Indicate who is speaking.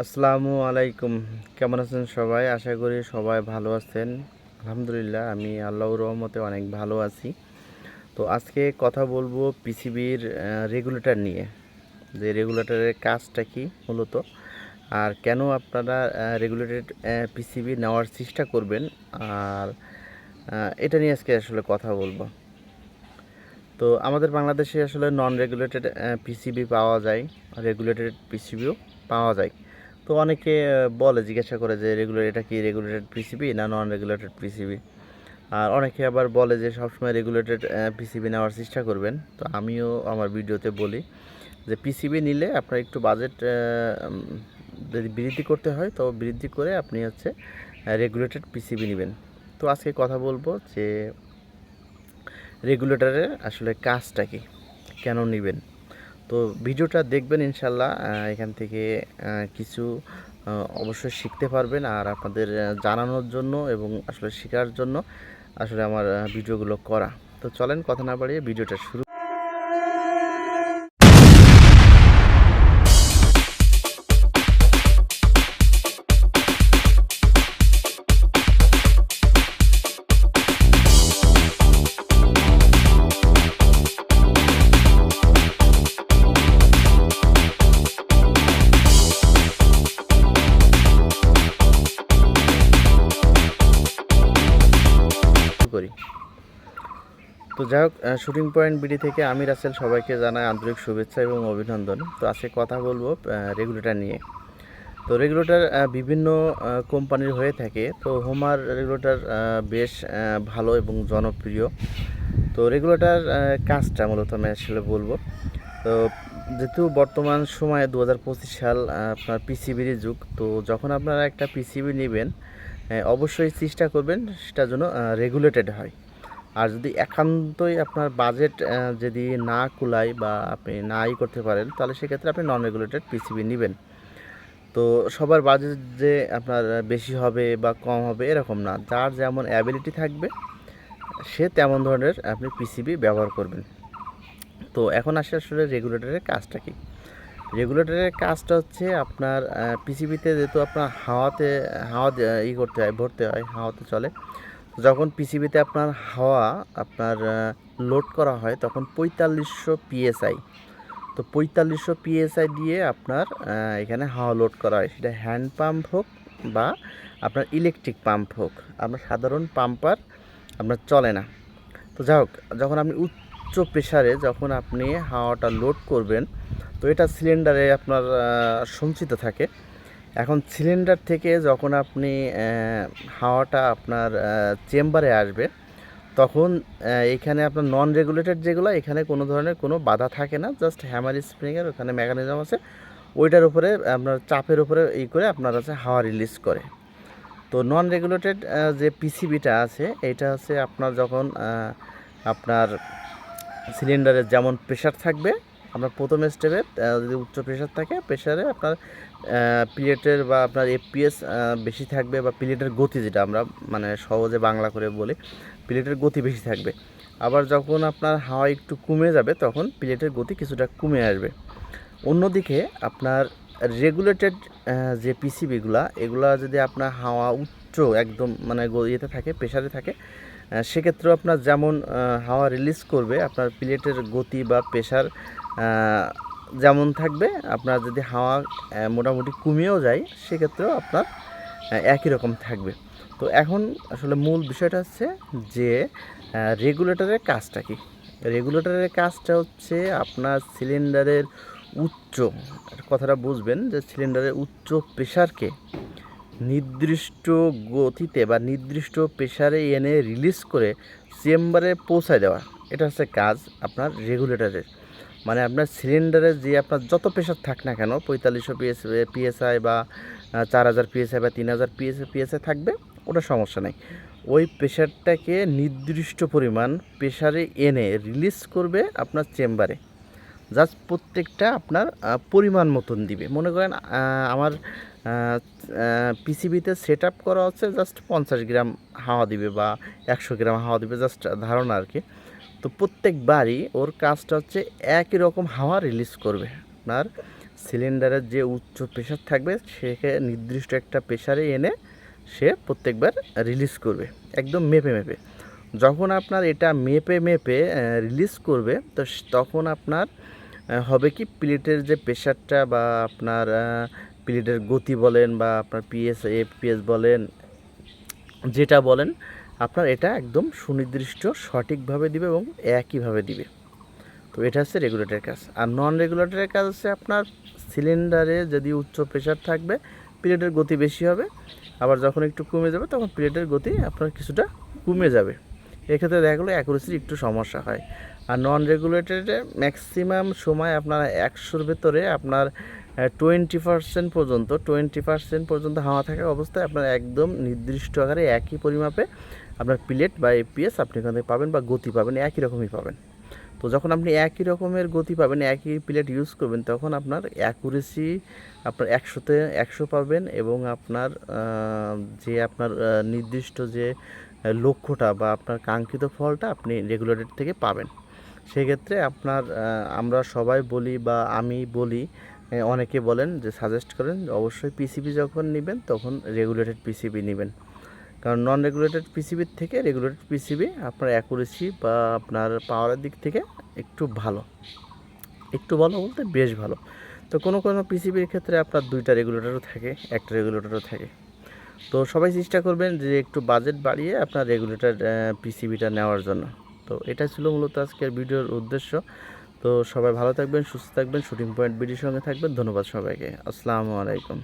Speaker 1: আসসালামু আলাইকুম। কেমন আছেন সবাই? আশা করি সবাই ভালো আছেন। আলহামদুলিল্লাহ আমি আল্লাহর রহমতে অনেক ভালো আছি। তো আজকে কথা বলবো পিসিবির রেগুলেটর নিয়ে। যে রেগুলেটরের কাজটা কি মূলত, আর কেন আপনারা রেগুলেটেড পিসিবি নেওয়ার চেষ্টা করবেন, আর এটা নিয়ে আজকে আসলে কথা বলবো। তো আমাদের বাংলাদেশে আসলে নন রেগুলেটেড পিসিবি পাওয়া যায়, রেগুলেটেড পিসিবিও পাওয়া যায়। তো অনেকে বলে, জিজ্ঞাসা করে যে এটা কি রেগুলেটেড পিসিবি না নন রেগুলেটেড পিসিবি। আর অনেকে আবার বলে যে সবসময় রেগুলেটেড পিসিবি নেওয়ার চেষ্টা করবেন। তো আমিও আমার ভিডিওতে বলি যে পিসিবি নিলে আপনার একটু বাজেট যদি বৃদ্ধি করতে হয় তো বৃদ্ধি করে আপনি হচ্ছে রেগুলেটেড পিসিবি নেবেন। তো আজকে কথা বলবো যে রেগুলেটরের আসলে কাজটা কি, কেন নেবেন। তো ভিডিওটা দেখবেন ইনশাল্লাহ, এখান থেকে কিছু অবশ্যই শিখতে পারবেন। আর আপনাদের জানানোর জন্য এবং আসলে শেখার জন্য আসলে আমার ভিডিওগুলো করা। তো চলেন কথা না বাড়িয়ে ভিডিওটা শুরু করি। তো যাই হোক, শুটিং পয়েন্ট বিডি থেকে আমি রাসেল সবাইকে জানাই আন্তরিক শুভেচ্ছা এবং অভিনন্দন। তো আজকে কথা বলবো রেগুলেটর নিয়ে। তো রেগুলেটর বিভিন্ন কোম্পানির হয়ে থাকে। তো হোমার রেগুলেটর বেশ ভালো এবং জনপ্রিয়। তো রেগুলেটর কাজটা মূলত আমি আসলে বলবো। তো যেহেতু বর্তমান সময়ে 2025 সাল, আপনার পিসিবির যুগ। তো যখন আপনারা একটা পিসিবি নেবেন, অবশ্যই চেষ্টা করবেন সেটা যেন রেগুলেটেড হয়। আর যদি একান্তই আপনার বাজেট যদি না কুলায় বা আপনি নাই করতে পারেন, তাহলে সেক্ষেত্রে আপনি নন রেগুলেটেড পিসিবি নেবেন। তো সবার বাজেট যে আপনার বেশি হবে বা কম হবে এরকম না, যার যেমন অ্যাবিলিটি থাকবে সে তেমন ধরনের আপনি পিসিবি ব্যবহার করবেন। তো এখন আসে আসলে রেগুলেটরের কাজটা কি। রেগুলেটরের কাজটা হচ্ছে আপনার পিসিবিতে যেহেতু আপনার হাওয়া করতে হয়, ভরতে হয়, হাওয়াতে চলে। যখন পিসিবিতে আপনার হাওয়া আপনার লোড করা হয় তখন 4500 পিএসআই। তো 4500 পিএসআই দিয়ে আপনার এখানে হাওয়া লোড করা হয়, সেটা হ্যান্ড পাম্প হোক বা আপনার ইলেকট্রিক পাম্প হোক। আপনার সাধারণ পাম্পার আপনার চলে না। তো যাই হোক, যখন আপনি উচ্চ প্রেসারে যখন আপনি হাওয়াটা লোড করবেন, তো এটা সিলিন্ডারে আপনার সঞ্চিত থাকে। এখন সিলিন্ডার থেকে যখন আপনি হাওয়াটা আপনার চেম্বারে আসবে, তখন এখানে আপনার নন রেগুলেটেড যেগুলো, এখানে কোনো ধরনের কোনো বাধা থাকে না। জাস্ট হ্যামার স্প্রিংয়ের ওখানে মেকানিজম আছে, ওইটার উপরে আপনার চাপের উপরে করে আপনার হচ্ছে হাওয়া রিলিজ করে। তো নন রেগুলেটেড যে পিসিবিটা আছে, এটা হচ্ছে আপনার যখন আপনার সিলিন্ডারের যেমন প্রেশার থাকবে, আপনার প্রথম স্টেপে যদি উচ্চ প্রেশার থাকে, প্রেশারে আপনার প্লেটের বা আপনার এফপিএস বেশি থাকবে, বা প্লেটের গতি, যেটা আমরা মানে সহজে বাংলা করে বলি, প্লেটের গতি বেশি থাকবে। আবার যখন আপনার হাওয়া একটু কমে যাবে, তখন প্লেটের গতি কিছুটা কমে আসবে। অন্যদিকে আপনার রেগুলেটেড যে পিসিবিগুলা, এগুলা যদি আপনার হাওয়া উচ্চ একদম মানে ইয়েতে থাকে, প্রেশারে থাকে, সেক্ষেত্রেও আপনার যেমন হাওয়া রিলিজ করবে, আপনার প্লেটের গতি বা প্রেশার যেমন থাকবে। আপনার যদি হাওয়া মোটামুটি কমিয়েও যায়, সেক্ষেত্রেও আপনার একই রকম থাকবে। তো এখন আসলে মূল বিষয়টা হচ্ছে যে রেগুলেটরের কাজটা কি। রেগুলেটরের কাজটা হচ্ছে আপনার সিলিন্ডারের উচ্চ, কথাটা বুঝবেন যে সিলিন্ডারের উচ্চ প্রেশারকে নির্দিষ্ট গতিতে বা নির্দিষ্ট প্রেশারে এনে রিলিজ করে চেম্বারে পৌঁছায় দেওয়া। এটা হচ্ছে কাজ আপনার রেগুলেটরের। মানে আপনার সিলিন্ডারে যে আপনার যত প্রেশার থাক না কেন, 4500 পিএসআই বা 4000 পিএসআই বা 3000 পিএসআই থাকবে, ওটা সমস্যা নেই। ওই প্রেশারটাকে নির্দিষ্ট পরিমাণ প্রেশারে এনে রিলিজ করবে আপনার চেম্বারে। জাস্ট প্রত্যেকটা আপনার পরিমাণ মতন দিবে। মনে করেন আমার পিসিবিতে সেট আপ করা হচ্ছে জাস্ট 50 গ্রাম হাওয়া দিবে বা 100 গ্রাম হাওয়া দিবে, জাস্ট ধারণা আর কি। তো প্রত্যেকবারই ওর কাজটা হচ্ছে একই রকম হাওয়া রিলিজ করবে আপনার সিলিন্ডারের যে উচ্চ প্রেশার থাকবে সেকে নির্দিষ্ট একটা প্রেশারে এনে সে প্রত্যেকবার রিলিজ করবে, একদম মেপে মেপে। যখন আপনার এটা মেপে মেপে রিলিজ করবে, তো তখন আপনার হবে কি, প্লেটের যে প্রেশারটা বা আপনার প্লেটের গতি বলেন বা আপনার পিএস এফপিএস বলেন, যেটা বলেন, আপনার এটা একদম সুনির্দিষ্ট সঠিকভাবে দিবে এবং একইভাবে দিবে। তো এটা হচ্ছে রেগুলেটরের কাজ। আর নন রেগুলেটরের কাজ হচ্ছে আপনার সিলিন্ডারে যদি উচ্চ প্রেশার থাকবে প্লেটের গতি বেশি হবে, আবার যখন একটু কমে যাবে তখন প্লেটের গতি আপনার কিছুটা কমে যাবে। এক্ষেত্রে দেখা গেলো অ্যাকুরেসির একটু সমস্যা হয়। আর নন রেগুলেটরে ম্যাক্সিমাম সময় আপনার 100-র ভেতরে আপনার 20% পর্যন্ত হাওয়া থাকা অবস্থায় আপনার একদম নির্দিষ্ট আকারে একই পরিমাপে আপনার প্লেট বা এপিএস আপনি এখান থেকে পাবেন বা গতি পাবেন, একই রকমই পাবেন। তো যখন আপনি একই রকমের গতি পাবেন, একই প্লেট ইউজ করবেন, তখন আপনার অ্যাকুরেসি আপনার 100-তে 100 পাবেন এবং আপনার যে আপনার নির্দিষ্ট যে লক্ষ্যটা বা আপনার কাঙ্ক্ষিত ফলটা আপনি রেগুলেটর থেকে পাবেন। সেক্ষেত্রে আপনার আমরা সবাই বলি বা আমি বলি, অনেকে বলেন যে সাজেস্ট করেন অবশ্যই পিসিবি যখন নেবেন তখন রেগুলেটেড পিসিবি নেবেন, কারণ নন রেগুলেটেড পিসিবির থেকে রেগুলেটেড পিসিবি আপনার অ্যাকুরেসি বা আপনার পাওয়ারের দিক থেকে একটু ভালো, একটু ভালো বলতে বেশ ভালো। তো কোনো কোনো পিসিবির ক্ষেত্রে আপনার 2টা রেগুলেটরও থাকে, একটা রেগুলেটরও থাকে। তো সবাই চেষ্টা করবেন যে একটু বাজেট বাড়িয়ে আপনার রেগুলেটর পিসিবিটা নেওয়ার জন্য। তো এটা ছিল মূলত আজকের ভিডিওর উদ্দেশ্য। তো সবাই ভালো থাকবেন, সুস্থ থাকবেন, শুটিং পয়েন্ট ভিডিওর সঙ্গে থাকবেন। ধন্যবাদ সবাইকে। আসসালামু আলাইকুম।